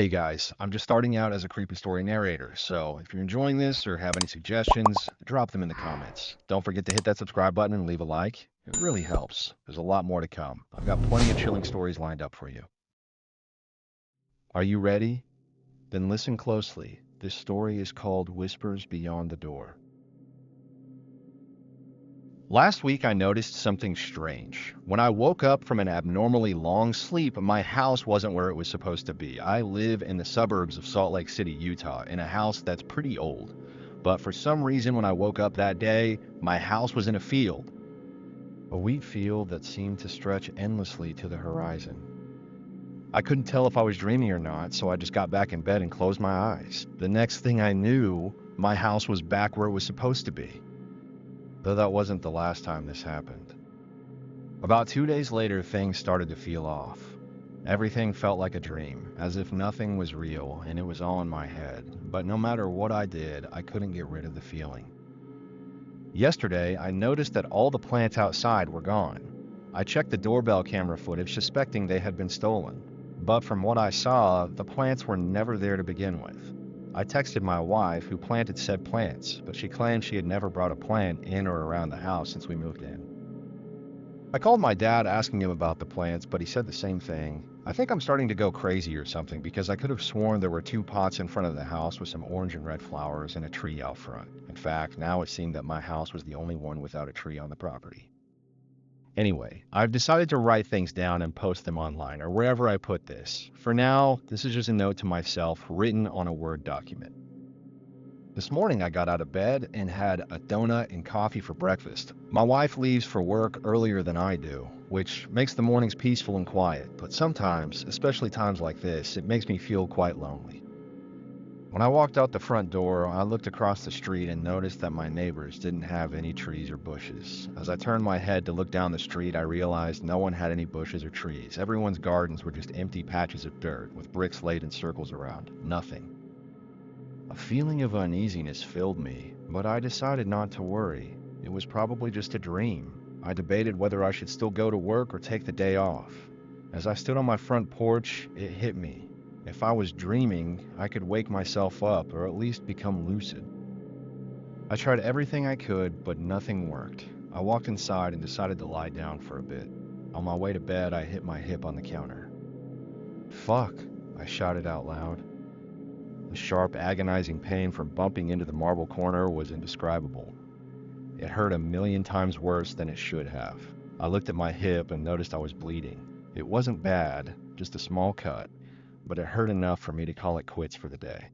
Hey guys, I'm just starting out as a creepy story narrator, so if you're enjoying this or have any suggestions, drop them in the comments. Don't forget to hit that subscribe button and leave a like. It really helps. There's a lot more to come. I've got plenty of chilling stories lined up for you. Are you ready? Then listen closely. This story is called Whispers Beyond the Door. Last week, I noticed something strange. When I woke up from an abnormally long sleep, my house wasn't where it was supposed to be. I live in the suburbs of Salt Lake City, Utah, in a house that's pretty old. But for some reason, when I woke up that day, my house was in a field. A wheat field that seemed to stretch endlessly to the horizon. I couldn't tell if I was dreaming or not, so I just got back in bed and closed my eyes. The next thing I knew, my house was back where it was supposed to be. Though that wasn't the last time this happened. About 2 days later, things started to feel off. Everything felt like a dream, as if nothing was real and it was all in my head. But no matter what I did, I couldn't get rid of the feeling. Yesterday, I noticed that all the plants outside were gone. I checked the doorbell camera footage, suspecting they had been stolen. But from what I saw, the plants were never there to begin with. I texted my wife, who planted said plants, but she claimed she had never brought a plant in or around the house since we moved in. I called my dad asking him about the plants, but he said the same thing. I think I'm starting to go crazy or something because I could have sworn there were two pots in front of the house with some orange and red flowers and a tree out front. In fact, now it seemed that my house was the only one without a tree on the property. Anyway, I've decided to write things down and post them online or wherever I put this. For now, this is just a note to myself written on a Word document. This morning I got out of bed and had a donut and coffee for breakfast. My wife leaves for work earlier than I do, which makes the mornings peaceful and quiet, but sometimes, especially times like this, it makes me feel quite lonely. When I walked out the front door, I looked across the street and noticed that my neighbors didn't have any trees or bushes. As I turned my head to look down the street, I realized no one had any bushes or trees. Everyone's gardens were just empty patches of dirt with bricks laid in circles around. Nothing. A feeling of uneasiness filled me, but I decided not to worry. It was probably just a dream. I debated whether I should still go to work or take the day off. As I stood on my front porch, it hit me. If I was dreaming, I could wake myself up or at least become lucid. I tried everything I could, but nothing worked. I walked inside and decided to lie down for a bit. On my way to bed, I hit my hip on the counter. Fuck, I shouted out loud. The sharp, agonizing pain from bumping into the marble corner was indescribable. It hurt a million times worse than it should have. I looked at my hip and noticed I was bleeding. It wasn't bad, just a small cut, but it hurt enough for me to call it quits for the day.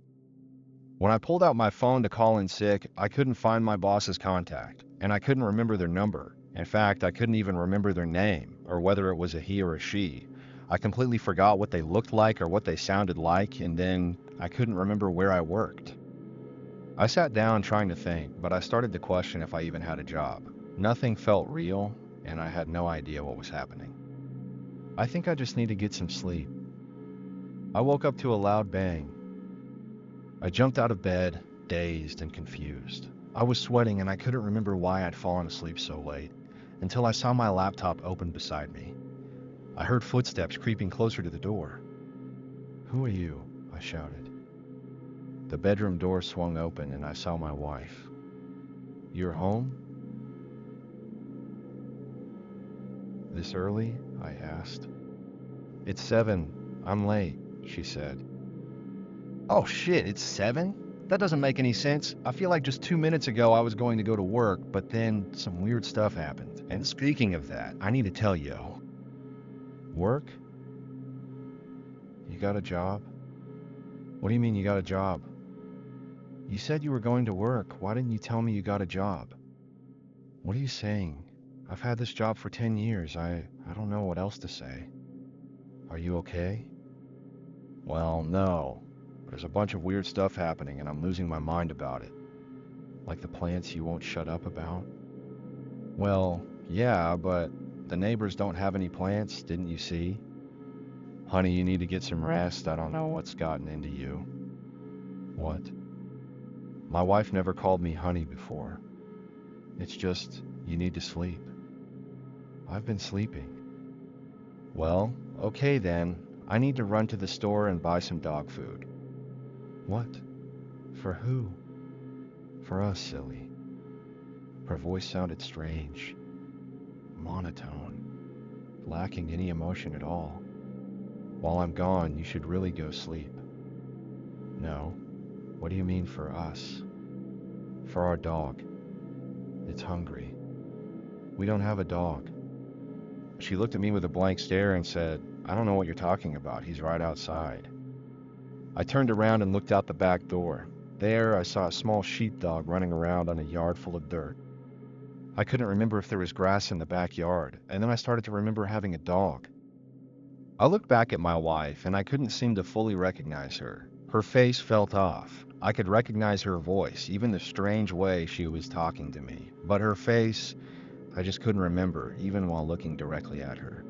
When I pulled out my phone to call in sick, I couldn't find my boss's contact, and I couldn't remember their number. In fact, I couldn't even remember their name, or whether it was a he or a she. I completely forgot what they looked like or what they sounded like, and then I couldn't remember where I worked. I sat down trying to think, but I started to question if I even had a job. Nothing felt real, and I had no idea what was happening. I think I just need to get some sleep. I woke up to a loud bang. I jumped out of bed, dazed and confused. I was sweating and I couldn't remember why I'd fallen asleep so late, until I saw my laptop open beside me. I heard footsteps creeping closer to the door. "Who are you?" I shouted. The bedroom door swung open and I saw my wife. "You're home? This early?" I asked. "It's 7. I'm late," she said. "Oh shit, it's 7? That doesn't make any sense. I feel like just 2 minutes ago I was going to go to work, but then some weird stuff happened. And speaking of that, I need to tell you." "Work? You got a job?" "What do you mean you got a job?" "You said you were going to work. Why didn't you tell me you got a job?" "What are you saying? I've had this job for 10 years. I don't know what else to say." "Are you okay?" "Well, no. There's a bunch of weird stuff happening and I'm losing my mind about it." "Like the plants you won't shut up about?" "Well, yeah, but the neighbors don't have any plants, didn't you see?" "Honey, you need to get some rest. I don't know what's gotten into you." "What?" "My wife never called me honey before. It's just, you need to sleep." "I've been sleeping." "Well, okay then. I need to run to the store and buy some dog food. What? For who? For us, silly. Her voice sounded strange, monotone, lacking any emotion at all. While I'm gone, you should really go sleep. No. What do you mean for us? For our dog. It's hungry. We don't have a dog. She looked at me with a blank stare and said, I don't know what you're talking about. He's right outside. I turned around and looked out the back door. There, I saw a small sheepdog running around on a yard full of dirt. I couldn't remember if there was grass in the backyard, and then I started to remember having a dog. I looked back at my wife, and I couldn't seem to fully recognize her. Her face felt off. I could recognize her voice, even the strange way she was talking to me. But her face, I just couldn't remember, even while looking directly at her.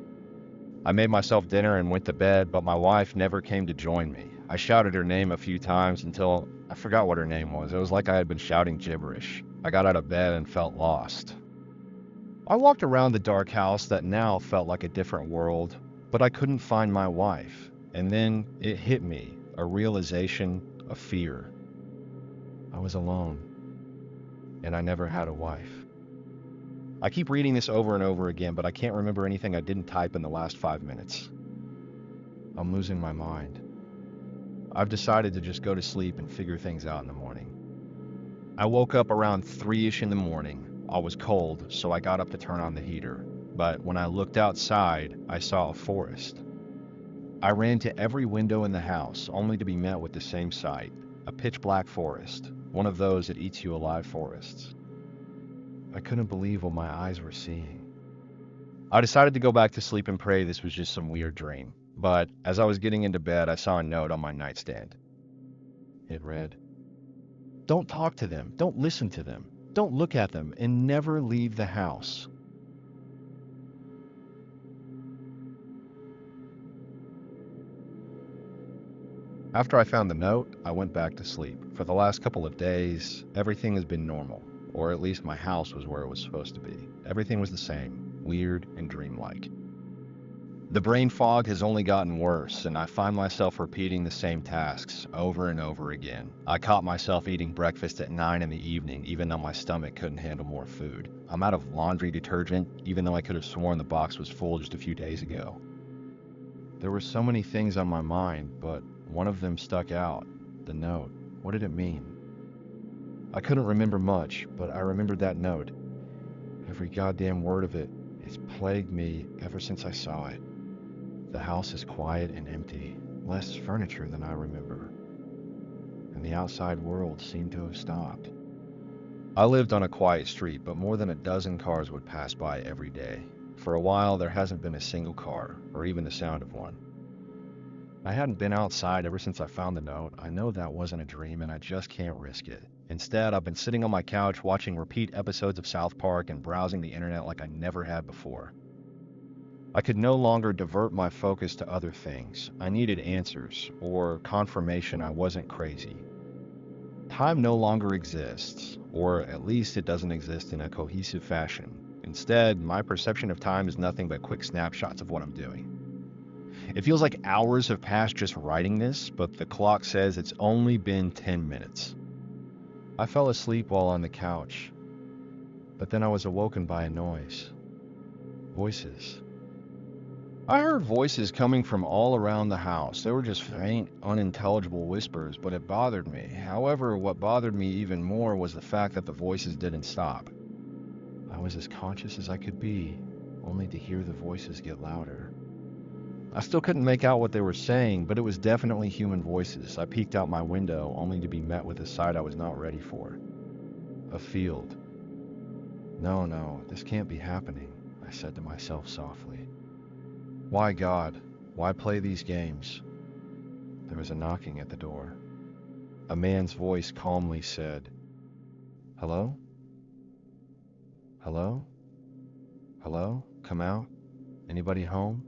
I made myself dinner and went to bed, but my wife never came to join me. I shouted her name a few times until I forgot what her name was. It was like I had been shouting gibberish. I got out of bed and felt lost. I walked around the dark house that now felt like a different world, but I couldn't find my wife. And then it hit me, a realization of fear. I was alone, and I never had a wife. I keep reading this over and over again, but I can't remember anything I didn't type in the last 5 minutes. I'm losing my mind. I've decided to just go to sleep and figure things out in the morning. I woke up around 3-ish in the morning. I was cold, so I got up to turn on the heater. But when I looked outside, I saw a forest. I ran to every window in the house, only to be met with the same sight, a pitch-black forest, one of those that eats you alive forests. I couldn't believe what my eyes were seeing. I decided to go back to sleep and pray this was just some weird dream. But as I was getting into bed, I saw a note on my nightstand. It read, "Don't talk to them, don't listen to them, don't look at them, and never leave the house." After I found the note, I went back to sleep. For the last couple of days, everything has been normal, or at least my house was where it was supposed to be. Everything was the same, weird and dreamlike. The brain fog has only gotten worse, and I find myself repeating the same tasks over and over again. I caught myself eating breakfast at 9 in the evening, even though my stomach couldn't handle more food. I'm out of laundry detergent, even though I could have sworn the box was full just a few days ago. There were so many things on my mind, but one of them stuck out. The note. What did it mean? I couldn't remember much, but I remembered that note. Every goddamn word of it. It's plagued me ever since I saw it. The house is quiet and empty, less furniture than I remember, and the outside world seemed to have stopped. I lived on a quiet street, but more than a dozen cars would pass by every day. For a while, there hasn't been a single car, or even the sound of one. I hadn't been outside ever since I found the note. I know that wasn't a dream, and I just can't risk it. Instead, I've been sitting on my couch watching repeat episodes of South Park and browsing the internet like I never had before. I could no longer divert my focus to other things. I needed answers, or confirmation I wasn't crazy. Time no longer exists, or at least it doesn't exist in a cohesive fashion. Instead, my perception of time is nothing but quick snapshots of what I'm doing. It feels like hours have passed just writing this, but the clock says it's only been 10 minutes. I fell asleep while on the couch, but then I was awoken by a noise. Voices. I heard voices coming from all around the house. They were just faint, unintelligible whispers, but it bothered me. However, what bothered me even more was the fact that the voices didn't stop. I was as conscious as I could be, only to hear the voices get louder. I still couldn't make out what they were saying, but it was definitely human voices. I peeked out my window, only to be met with a sight I was not ready for. A field. No, this can't be happening, I said to myself softly. Why, God? Why play these games? There was a knocking at the door. A man's voice calmly said, "Hello? Hello? Hello? Come out? Anybody home?"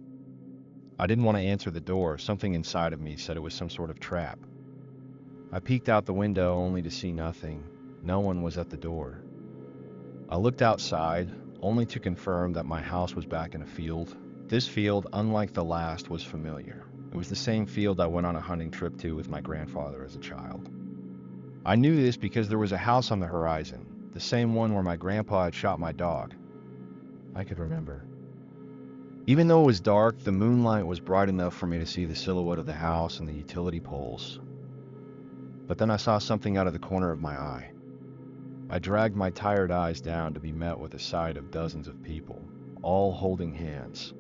I didn't want to answer the door. Something inside of me said it was some sort of trap. I peeked out the window only to see nothing. No one was at the door. I looked outside, only to confirm that my house was back in a field. This field, unlike the last, was familiar. It was the same field I went on a hunting trip to with my grandfather as a child. I knew this because there was a house on the horizon, the same one where my grandpa had shot my dog. I could remember. Even though it was dark, the moonlight was bright enough for me to see the silhouette of the house and the utility poles. But then I saw something out of the corner of my eye. I dragged my tired eyes down to be met with a sight of dozens of people, all holding hands.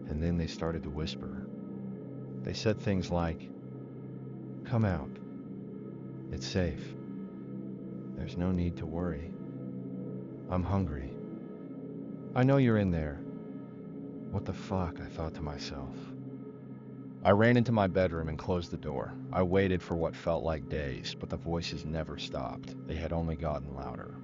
And then they started to whisper. They said things like, "Come out. It's safe. There's no need to worry. I'm hungry. I know you're in there." What the fuck, I thought to myself. I ran into my bedroom and closed the door. I waited for what felt like days, but the voices never stopped. They had only gotten louder.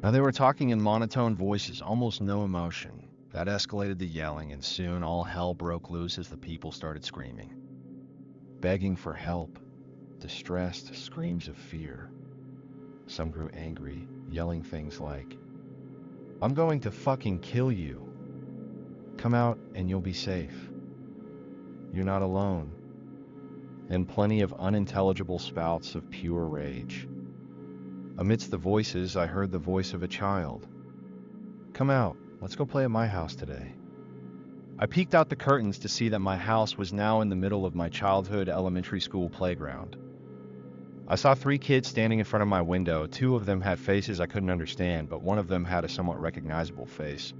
Now they were talking in monotone voices, almost no emotion. That escalated to yelling, and soon all hell broke loose as the people started screaming. Begging for help. Distressed screams of fear. Some grew angry, yelling things like, "I'm going to fucking kill you. Come out and you'll be safe. You're not alone." And plenty of unintelligible spouts of pure rage. Amidst the voices, I heard the voice of a child. "Come out, let's go play at my house today." I peeked out the curtains to see that my house was now in the middle of my childhood elementary school playground. I saw 3 kids standing in front of my window. 2 of them had faces I couldn't understand, but one of them had a somewhat recognizable face.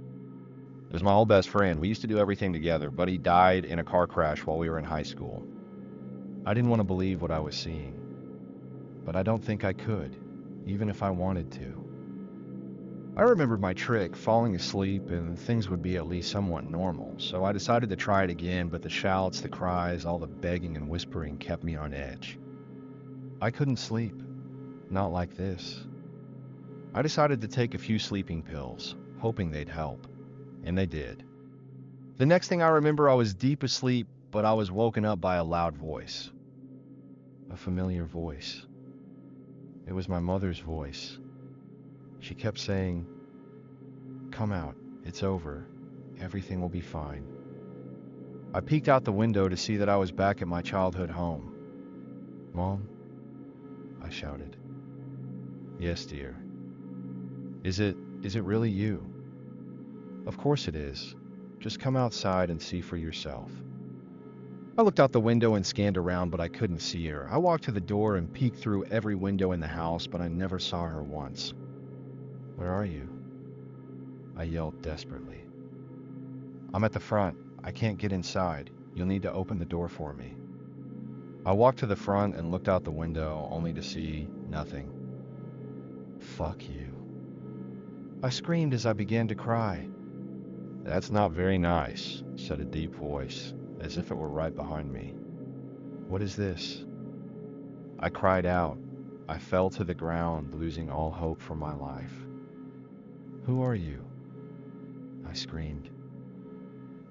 It was my old best friend. We used to do everything together, but he died in a car crash while we were in high school. I didn't want to believe what I was seeing, but I don't think I could, even if I wanted to. I remembered my trick, falling asleep, and things would be at least somewhat normal, so I decided to try it again, but the shouts, the cries, all the begging and whispering kept me on edge. I couldn't sleep. Not like this. I decided to take a few sleeping pills, hoping they'd help. And they did. The next thing I remember, I was deep asleep, but I was woken up by a loud voice. A familiar voice. It was my mother's voice. She kept saying, "Come out, it's over. Everything will be fine." I peeked out the window to see that I was back at my childhood home. "Mom?" I shouted. "Yes, dear." Is it really you?" "Of course it is. Just come outside and see for yourself." I looked out the window and scanned around, but I couldn't see her. I walked to the door and peeked through every window in the house, but I never saw her once. "Where are you?" I yelled desperately. "I'm at the front. I can't get inside. You'll need to open the door for me." I walked to the front and looked out the window, only to see nothing. "Fuck you." I screamed as I began to cry. "That's not very nice," said a deep voice, as if it were right behind me. "What is this?" I cried out. I fell to the ground, losing all hope for my life. "Who are you?" I screamed.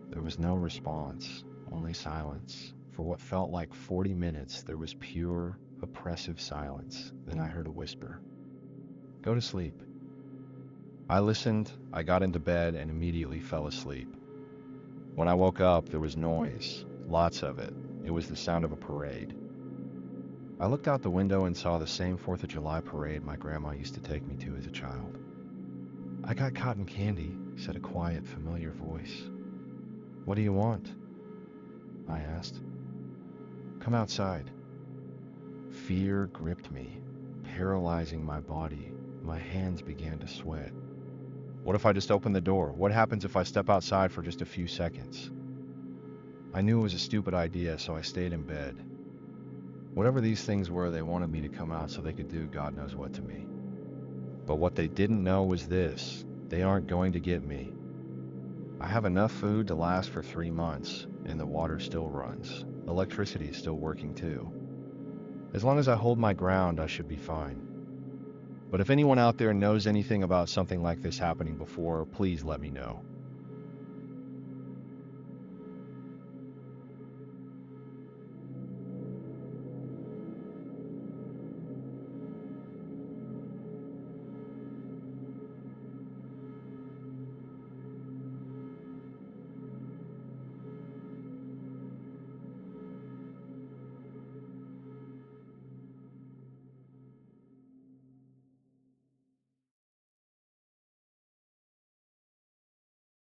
There was no response, only silence. For what felt like 40 minutes, there was pure, oppressive silence. Then I heard a whisper. "Go to sleep." I listened, I got into bed, and immediately fell asleep. When I woke up, there was noise, lots of it. It was the sound of a parade. I looked out the window and saw the same 4th of July parade my grandma used to take me to as a child. "I got cotton candy," said a quiet, familiar voice. "What do you want?" I asked. "Come outside." Fear gripped me, paralyzing my body. My hands began to sweat. What if I just open the door? What happens if I step outside for just a few seconds? I knew it was a stupid idea, so I stayed in bed. Whatever these things were, they wanted me to come out so they could do God knows what to me. But what they didn't know was this: they aren't going to get me. I have enough food to last for 3 months, and the water still runs. Electricity is still working too. As long as I hold my ground, I should be fine. But if anyone out there knows anything about something like this happening before, please let me know.